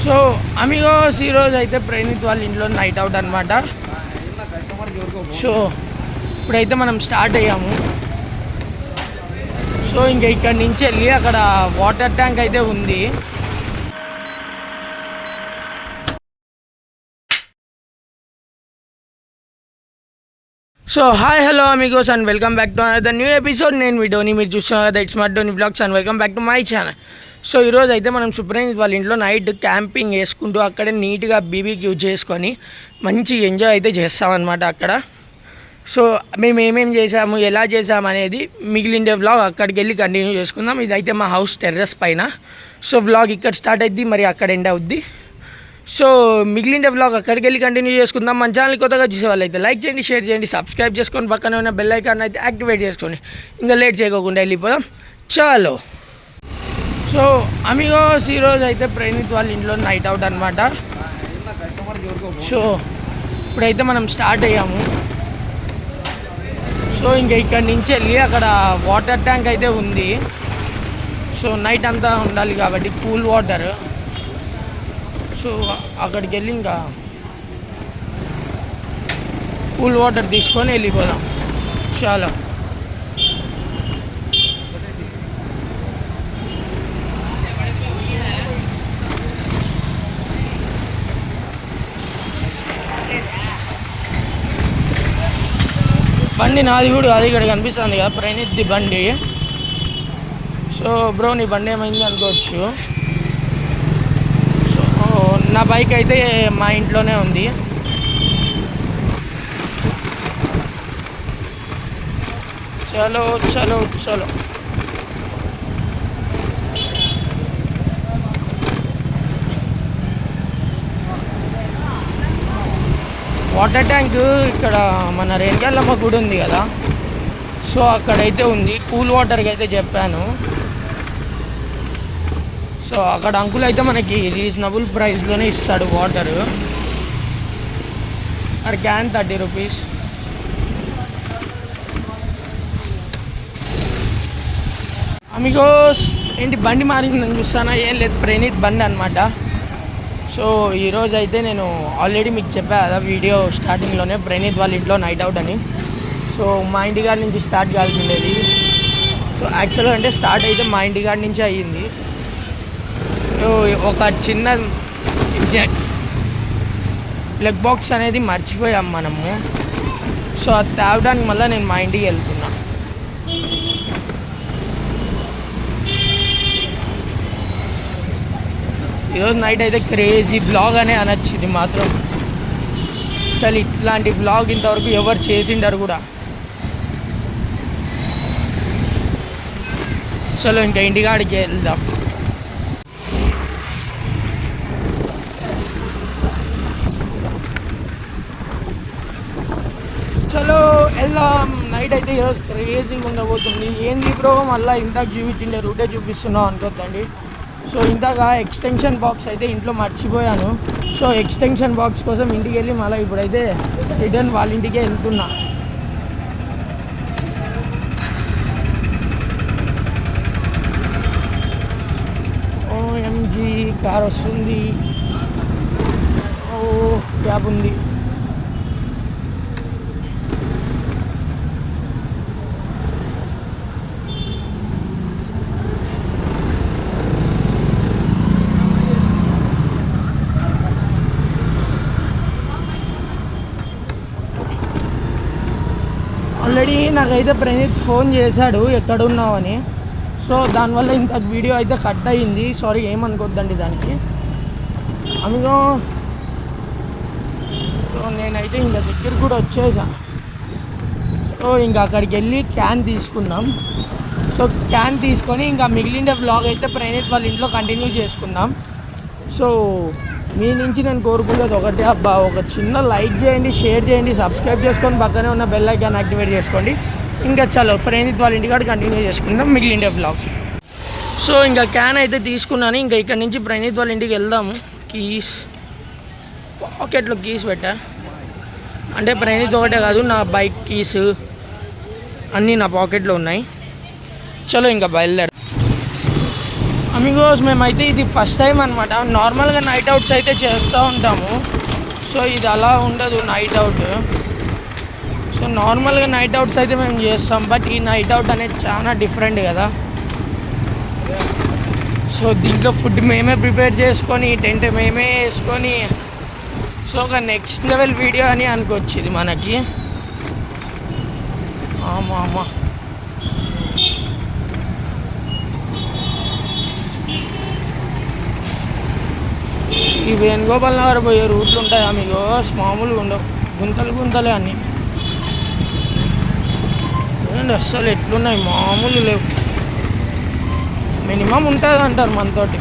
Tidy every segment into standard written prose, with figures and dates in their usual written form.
So Amigos ఈరోజు అయితే ప్రణీత్ వాళ్ళ ఇంట్లో నైట్ అవుట్ అనమాట. సో ఇప్పుడైతే మనం స్టార్ట్ అయ్యాము. సో ఇంకా ఇక్కడి నుంచి వెళ్ళి అక్కడ వాటర్ ట్యాంక్ అయితే ఉంది. So hi hello amigos and welcome back to another new episode. నేను మీ డోని, మీరు చూస్తున్నారు కదా it's smart Dhoni vlogs and welcome back to my channel. So ఈరోజు అయితే మనం సుప్రీత్ వాళ్ళ ఇంట్లో నైట్ క్యాంపింగ్ వేసుకుంటూ అక్కడే నీట్గా బీబీక్యూ చేసుకొని మంచి ఎంజాయ్ అయితే చేస్తామన్నమాట అక్కడ. సో మేము ఏమేమి చేసాము, ఎలా చేసాము అనేది మిగిలిండే వ్లాగ్ అక్కడికి వెళ్ళి కంటిన్యూ చేసుకుందాం. ఇదైతే మా హౌస్ టెర్రస్ పైన. సో వ్లాగ్ ఇక్కడ స్టార్ట్ అవుద్ది, మరి అక్కడ ఎండ్ అవుద్ది. సో మిగిలిన వ్లాగ్ అక్కడికి వెళ్ళి కంటిన్యూ చేసుకుందాం. మన ఛానల్ కొత్తగా చూసే వాళ్ళు అయితే లైక్ చేయండి, షేర్ చేయండి, సబ్స్క్రైబ్ చేసుకొని పక్కనే ఉన్న బెల్ ఐకాన్ అయితే యాక్టివేట్ చేసుకోండి. ఇంకా లేట్ చేయకుండా వెళ్ళిపోదాం చాలు. సో అమిగోస్ ఈరోజు అయితే ప్రణీత్ వాళ్ళ ఇంట్లో నైట్ అవుట్ అనమాట. సో ఇప్పుడైతే మనం స్టార్ట్ అయ్యాము. సో ఇంకా ఇక్కడి నుంచి వెళ్ళి అక్కడ వాటర్ ట్యాంక్ అయితే ఉంది. సో నైట్ అంతా ఉండాలి కాబట్టి కూల్ వాటర్. సో అక్కడికి వెళ్ళి ఇంకా కూల్ వాటర్ తీసుకొని వెళ్ళిపోదాం చాలా. బండి నాది కూడా అది ఇక్కడ కనిపిస్తుంది కదా, ప్రణీత్ది బండి. సో బ్రో నీ బండి ఏమైంది అనుకోవచ్చు. నా బైక్ అయితే మా ఇంట్లోనే ఉంది. చలో చలో చలో. వాటర్ ట్యాంక్ ఇక్కడ మన రేణుకాయలమ్మ గుడి ఉంది కదా, సో అక్కడైతే ఉంది. కూల్ వాటర్కి అయితే చెప్పాను. సో అక్కడ అంకుల్ అయితే మనకి రీజనబుల్ ప్రైస్లోనే ఇస్తాడు వాటర్. అది క్యాన్ 30 రూపీస్. అమిగోస్ ఏంటి బండి మారిందని చూస్తానా? ఏం లేదు, ప్రణీత్ బండి అనమాట. సో ఈరోజు అయితే నేను ఆల్రెడీ మీకు చెప్పా కదా వీడియో స్టార్టింగ్లోనే, ప్రణీత్ వాళ్ళ ఇంట్లో నైట్ అవుట్ అని. సో మా ఇంటికాడ నుంచి స్టార్ట్ కావాల్సిండేది. సో యాక్చువల్గా అంటే స్టార్ట్ అయితే మా ఇంటికాడ నుంచి అయ్యింది. ఒక చిన్న ప్లగ్ బాక్స్ అనేది మర్చిపోయాం మనము. సో అది తేవడానికి మళ్ళీ నేను మా ఇంటికి వెళ్తున్నా. ఈరోజు నైట్ అయితే క్రేజీ బ్లాగ్ అనే అనొచ్చు ఇది మాత్రం. అసలు ఇట్లాంటి బ్లాగ్ ఇంతవరకు ఎవరు చేసిండారు కూడా. చలో ఇంకా ఇంటికాడికి వెళ్దాం. చలో వెళ్దాం. నైట్ అయితే ఈరోజు క్రేజీగా ఉండబోతుంది. ఏంది బ్రో మళ్ళీ ఇందాక చూపించిండే రూటే చూపిస్తున్నావు అనుకోద్దండి. సో ఇందాక ఎక్స్టెన్షన్ బాక్స్ అయితే ఇంట్లో మర్చిపోయాను. సో ఎక్స్టెన్షన్ బాక్స్ కోసం ఇంటికి వెళ్ళి మళ్ళీ ఇప్పుడైతే రిటర్న్ వాళ్ళ ఇంటికే వెళ్తున్నా. ఓఎంజీ కార్ వస్తుంది. ఓ క్యాబ్ ఉంది. ఆల్రెడీ నాకైతే ప్రణీత్ ఫోన్ చేశాడు ఎక్కడున్నావు అని. సో దానివల్ల ఇంత వీడియో అయితే కట్ అయ్యింది. సారీ, ఏమనుకోద్దండి దానికి. అమిగో సో నేనైతే ఇంకా దగ్గర కూడా వచ్చేసా. సో ఇంకా అక్కడికి వెళ్ళి క్యాన్ తీసుకుందాం. సో క్యాన్ తీసుకొని ఇంకా మిగిలిన వ్లాగ్ అయితే ప్రణీత్ వాళ్ళ ఇంట్లో కంటిన్యూ చేసుకుందాం. సో మీ నుంచి నేను కోరుకునేది ఒకటే అబ్బా, ఒక చిన్న లైక్ చేయండి, షేర్ చేయండి, సబ్స్క్రైబ్ చేసుకొని పక్కనే ఉన్న బెల్ ఐకాన్ యాక్టివేట్ చేసుకోండి. ఇంకా చలో ప్రణీత్ వాళ్ళ ఇంటికాడ కంటిన్యూ చేసుకుందాం మిగిలిన వ్లాగ్. సో ఇంకా క్యాన్ అయితే తీసుకున్నాను. ఇంకా ఇక్కడ నుంచి ప్రణీత్ వాళ్ళ ఇంటికి వెళ్దాము. కీస్ పాకెట్లో కీస్ పెట్టా, అంటే ప్రణీత్ ఒకటే కాదు, నా బైక్ కీస్ అన్నీ నా పాకెట్లో ఉన్నాయి. చలో ఇంకా బయలుదేరు. అమిగోస్ మేమైతే ఇది ఫస్ట్ టైం అనమాట. నార్మల్గా నైట్ అవుట్స్ అయితే చేస్తూ ఉంటాము. సో ఇది అలా ఉండదు నైట్ అవుట్. సో నార్మల్గా నైట్ అవుట్స్ అయితే మేము చేస్తాం, బట్ ఈ నైట్ అవుట్ అనేది చాలా డిఫరెంట్ కదా. సో దీంట్లో ఫుడ్ మేమే ప్రిపేర్ చేసుకొని, టెంట్ మేమే వేసుకొని, సో ఒక నెక్స్ట్ లెవెల్ వీడియో అని అనుకోవచ్చు ఇది మనకి. అమ్మా ఈ వేణుగోపాల్ నగర్ పోయే రూట్లు ఉంటాయా మీకు? మామూలుగా ఉండవు, గుంతలే అన్నీ. అస్సలు ఎట్లున్నాయి, మామూలు లేవు. మినిమం ఉంటుంది అంటారు మనతోటి,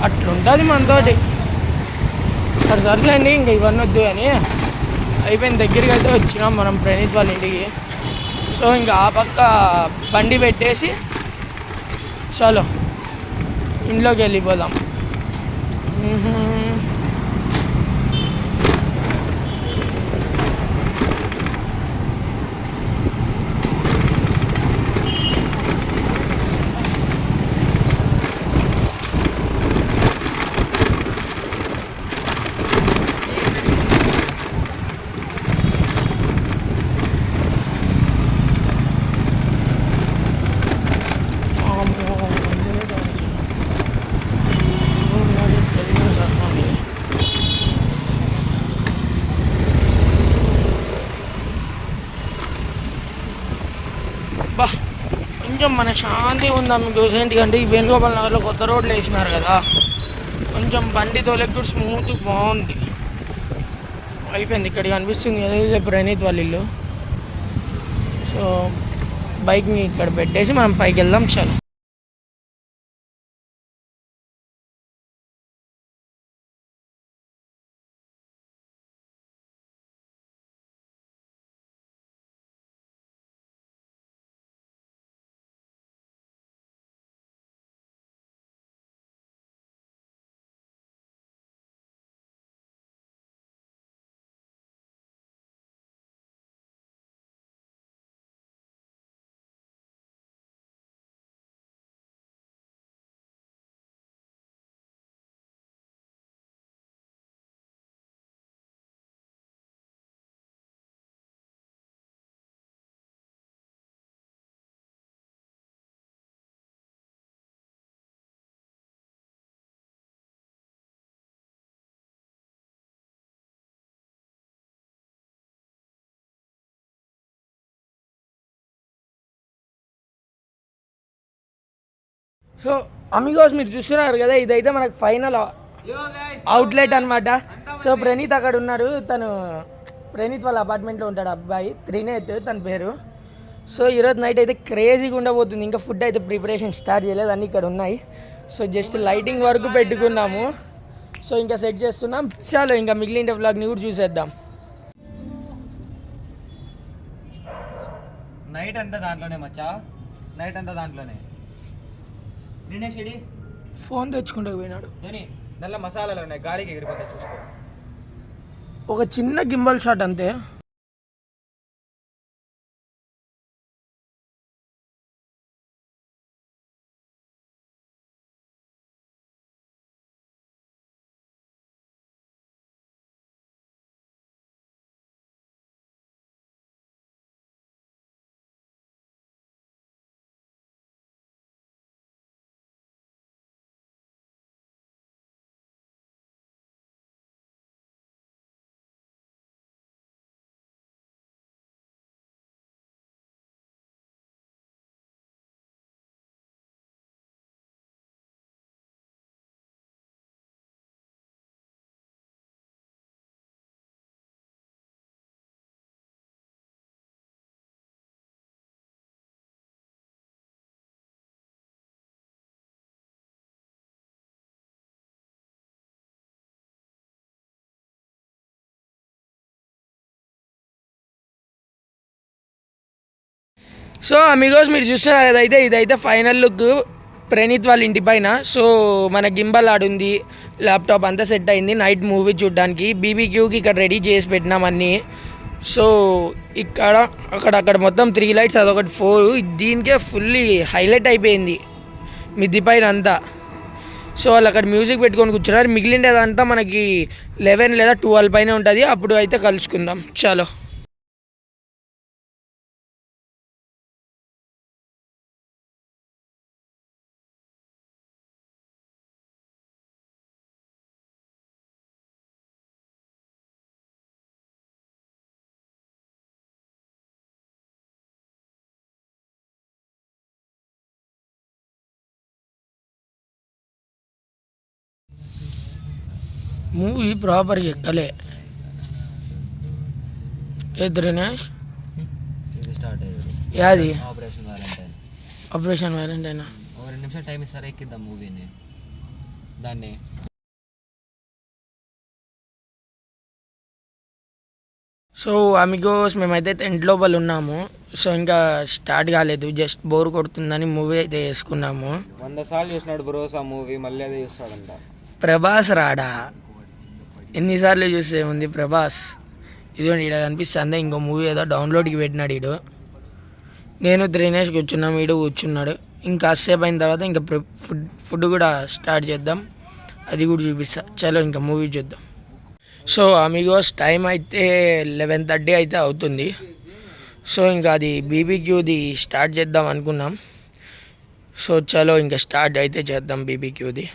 అట్లుంటుంది మనతోటి. సర్లేండి, ఇంకా ఇవన్నీ వద్దు అని అయిపోయిన దగ్గరికి అయితే వచ్చినాం మనం ప్రణీత్ వాళ్ళ ఇంటికి. సో ఇంకా ఆ పక్క బండి పెట్టేసి చలో ఇంట్లోకి వెళ్ళిపోదాం. బా కొంచెం మన శాంతి ఉందా మీకు? ఏంటికంటే ఈ వేణుగోపాల్ నగర్లో కొత్త రోడ్లు వేసినారు కదా, కొంచెం బండి తోలేకు స్మూత్ బాగుంది. అయిపోయింది, ఇక్కడ కనిపిస్తుంది ఏదైతే ప్రణీత్ వాళ్ళ ఇల్లు. సో బైక్ని ఇక్కడ పెట్టేసి మనం పైకి వెళ్దాం. చాలు. సో అమిగోస్ మీరు చూస్తున్నారు కదా, ఇదైతే మనకు ఫైనల్ అవుట్లెట్ అనమాట. సో ప్రణీత్ అక్కడ ఉన్నారు, తను ప్రణీత్ వాళ్ళ అపార్ట్మెంట్లో ఉంటాడు అబ్బాయి, త్రినేత్ తన పేరు. సో ఈరోజు నైట్ అయితే క్రేజీగా ఉండబోతుంది. ఇంకా ఫుడ్ అయితే ప్రిపరేషన్ స్టార్ట్ చేయలేదు, అన్నీ ఇక్కడ ఉన్నాయి. సో జస్ట్ లైటింగ్ వరకు పెట్టుకున్నాము. సో ఇంకా సెట్ చేస్తున్నాం. చాలు ఇంకా మిగిలిన వ్లాగ్ని కూడా చూసేద్దాం. నైట్ అంతా దాంట్లోనే మచ్చా, నైట్ అంతా దాంట్లోనే. నిన్నే చెడి ఫోన్ తెచ్చుకుంటూ పోయినాడు. నల్ల మసాలాలు ఉన్నాయి, గాలికి ఎగిరిపోతాయి చూసుకో. ఒక చిన్న గింబల్ షాట్ అంతే. సో అమిగోస్ మీరు చూస్తున్నారు కదైతే, ఇదైతే ఫైనల్ లుక్ ప్రణీత్ వాళ్ళ ఇంటి పైన. సో మన గింబల్ ఆడుంది, ల్యాప్టాప్ అంతా సెట్ అయింది నైట్ మూవీ చూడడానికి. బీబీక్యూకి ఇక్కడ రెడీ చేసి పెట్టినాం అన్నీ. సో ఇక్కడ అక్కడ మొత్తం 3 లైట్స్, అదొకటి 4. దీనికే ఫుల్లీ హైలైట్ అయిపోయింది మిద్ది పైన అంతా. సో వాళ్ళు అక్కడ మ్యూజిక్ పెట్టుకొని కూర్చున్నారు. మిగిలినదంతా మనకి 11 లేదా 12 పైన ఉంటుంది. అప్పుడు అయితే కలుసుకుందాం. చలో. మూవీ ప్రాపర్గా ఎక్కలే. ఏ దినేష్ ఇది స్టార్ట్ అయ్యేది యాది ఆపరేషన్ వ్యాలంటైన్. Operation Valentine. ఒక 2 నిమిషాలు టైం ఇస్తారా, ఎక్కిద్దాం మూవీని దాన్ని. సో అమిగోస్ మేమైతే టెంట్ లోపల ఉన్నాము. సో ఇంకా స్టార్ట్ కాలేదు, జస్ట్ బోర్ కొడుతుందని మూవీ అయితే వేసుకున్నాము. 100 సార్లు చూసినాడు బ్రోస్ ఆ మూవీ, మళ్ళీ అదే చూస్తాడంట. ప్రభాస్ రాడా, ఎన్నిసార్లు చూస్తే ఉంది ప్రభాస్. ఇదిగోండి ఇక్కడ కనిపిస్తుంది. ఇంకో మూవీ ఏదో డౌన్లోడ్కి పెట్టినాడు వీడు. నేను దినేష్ కూర్చున్నాం, వీడు కూర్చున్నాడు. ఇంకా సేపు అయిన తర్వాత ఇంకా ఫుడ్ కూడా స్టార్ట్ చేద్దాం, అది కూడా చూపిస్తా. చలో ఇంకా మూవీ చూద్దాం. సో అమిగోస్ టైం అయితే 11:30 అయితే అవుతుంది. సో ఇంకా అది బీబీక్యూది స్టార్ట్ చేద్దాం అనుకున్నాం. సో చలో ఇంకా స్టార్ట్ అయితే చేద్దాం బీబీక్యూది.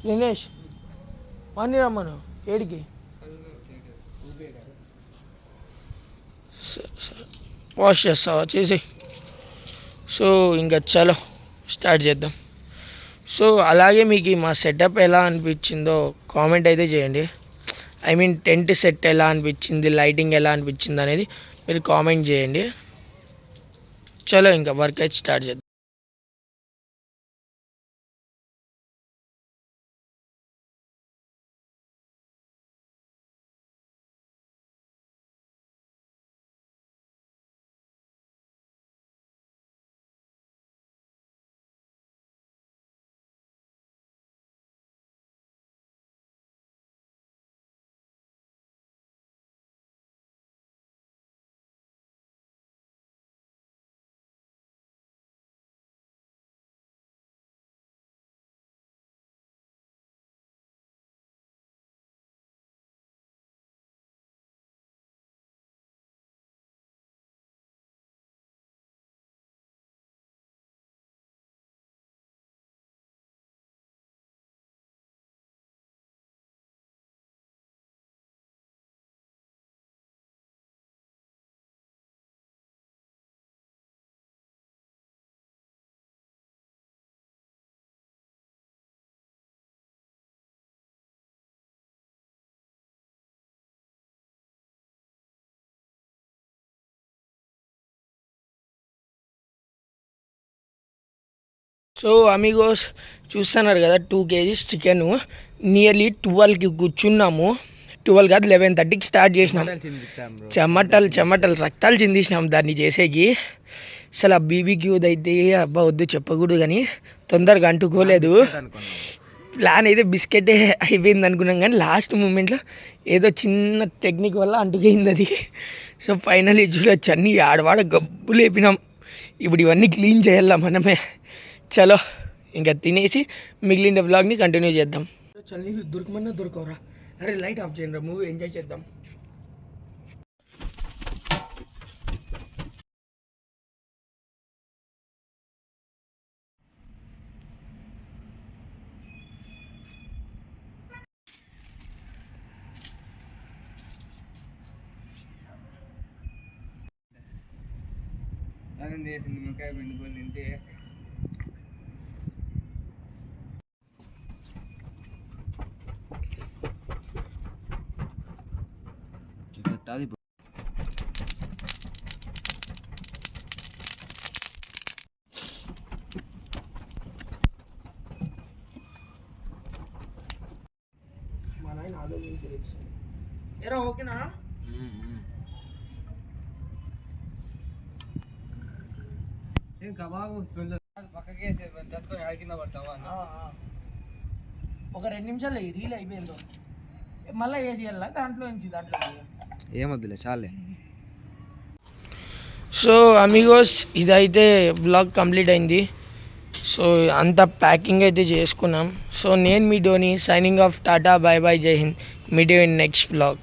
దినేష్ వాణి రమ్మను ఏడికి. వాష్ చేస్తావా చేసి. సో ఇంకా చలో స్టార్ట్ చేద్దాం. సో అలాగే మీకు మా సెటప్ ఎలా అనిపించిందో కామెంట్ అయితే చేయండి. ఐ మీన్ టెంట్ సెట్ ఎలా అనిపించింది, లైటింగ్ ఎలా అనిపించింది అనేది మీరు కామెంట్ చేయండి. చలో ఇంకా వర్క్ అయితే స్టార్ట్ చేద్దాం. సో అమిగోస్ చూస్తున్నారు కదా, 2 kgs చికెను. నియర్లీ 12కి కూర్చున్నాము. 12 కాదు 11:30కి స్టార్ట్ చేసినాం. చెమటలు రక్తాలు చిందిసినాం దాన్ని చేసేకి. అసలు ఆ బీబీక్యూది అయితే అబ్బా వద్దు చెప్పకూడదు, కానీ తొందరగా అంటుకోలేదు. ప్లాన్ అయితే బిస్కెటే అయిపోయింది అనుకున్నాం, కానీ లాస్ట్ మూమెంట్లో ఏదో చిన్న టెక్నిక్ వల్ల అంటుకైంది అది. సో ఫైనల్లీ చూడొచ్చు అన్నీ ఆడవాడ గబ్బు లేపినాం. ఇప్పుడు ఇవన్నీ క్లీన్ చేయాల మనమే. చలో ఇంకా తినేసి మిగిలిన వ్లాగ్ని కంటిన్యూ చేద్దాం. చల్లి దొరకమన్నా దొరకవరా. అరే లైట్ ఆఫ్ చేయండి, మూవీ ఎంజాయ్ చేద్దాం. అది మా నాయన ఆలోచించి ఎరా ఓకేనా. కబాబు పక్కకి కింద పడతావా. ఒక 2 నిమిషాలు రీల్ అయిపోయిందో మళ్ళీ వేసి దాంట్లో నుంచి దాంట్లో ఏమొద్దులే చాలే. సో అమిగోస్ ఇదైతే బ్లాగ్ కంప్లీట్ అయింది. సో అంతా ప్యాకింగ్ అయితే చేసుకున్నాం. సో నేను మీ Dhoni signing off, tata, bye bye, Jai Hind. మీడియో ఇన్ నెక్స్ట్ బ్లాగ్.